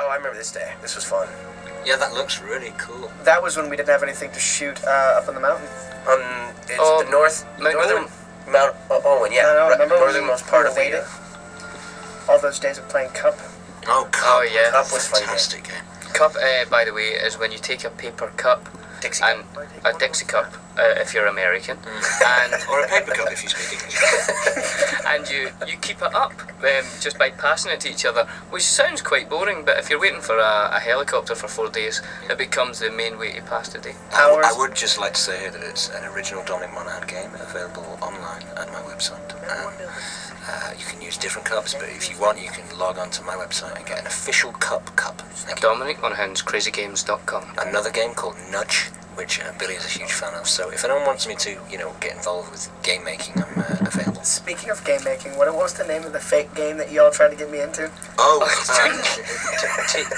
Oh, I remember this day. This was fun. Yeah, that looks really cool. That was when we didn't have anything to shoot up on the mountain. It's the northern Mount Owen, yeah. No, remember northernmost part of the... all those days of playing Cup. Oh, Cup. Oh, yeah. Cup was fantastic fun. Game. Cup, by the way, is when you take a paper cup Dixie and a Dixie cup, if you're American, and or a paper cup if you speak English. and you keep it up just by passing it to each other, which sounds quite boring. But if you're waiting for a helicopter for 4 days, it becomes the main way to pass the day. I would just like to say that it's an original Dominic Monaghan game available online at my website. You can use different cups, but if you want, you can log on to my website and get an official cup. Dominic Monaghan's CrazyGames.com. Another game called Nudge, which Billy is a huge fan of. So if anyone wants me to, get involved with game making, I'm available. Speaking of game making, what was the name of the fake game that you all tried to get me into? Oh, Tig.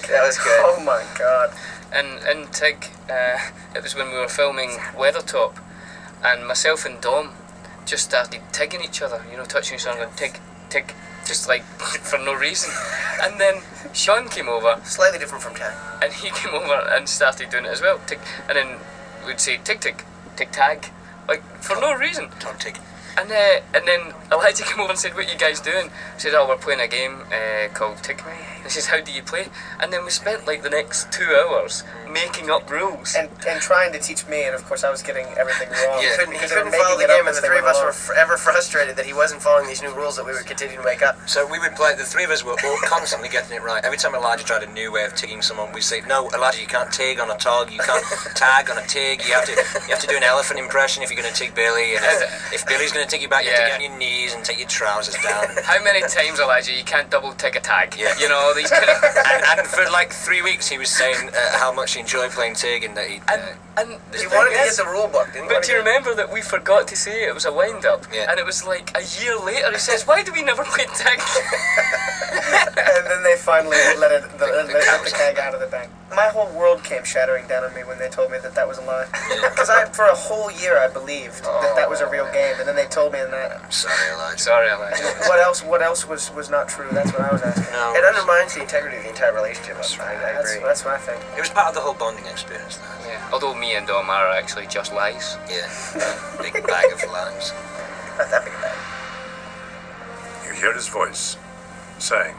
That was good. Oh my god. And Tig, it was when we were filming Weathertop, and myself and Dom just started tigging each other, touching each other and tig, just like for no reason. And then Sean came over. Slightly different from tag. And he came over and started doing it as well. Tig, and then we'd say tig tag, like for no reason. Tig. And then Elijah came over and said, "What are you guys doing?" I said, "Oh, we're playing a game called Tig." And he says, "How do you play?" And then we spent like the next 2 hours making up rules. And trying to teach me, and of course I was getting everything wrong. He couldn't follow the game, and the three of us were forever frustrated that he wasn't following these new rules that we were continuing to make up. So we would play, the three of us were all constantly getting it right. Every time Elijah tried a new way of tigging someone, we'd say, "No, Elijah, you can't tig on a tog, you can't tag on a tig, you have to do an elephant impression if you're going to tig Billy, and if Billy's going to tig you back, you have to get on your knees and take your trousers down." How many times, Elijah, you can't double tig a tag? Yeah. These kind of... and for like 3 weeks he was saying how much he enjoyed playing tig, and that he wanted to get the rule book, didn't he? But do you remember that we forgot to say it was a wind-up? Yeah. And it was like a year later he says, "Why do we never play tag?" And then they finally let the tag out of the bag. My whole world came shattering down on me when they told me that was a lie. Because for a whole year I believed that was a real game, and then they told me that. I'm sorry, Elijah. Sorry, Elijah. What else was not true? That's what I was asking. No, it undermines the integrity of the entire relationship. I agree. That's what I think. It was part of the whole bonding experience, though. Yeah. Although me and Dom are actually just lies. Yeah. Big bag of lies. Not that big a bag. You hear his voice saying,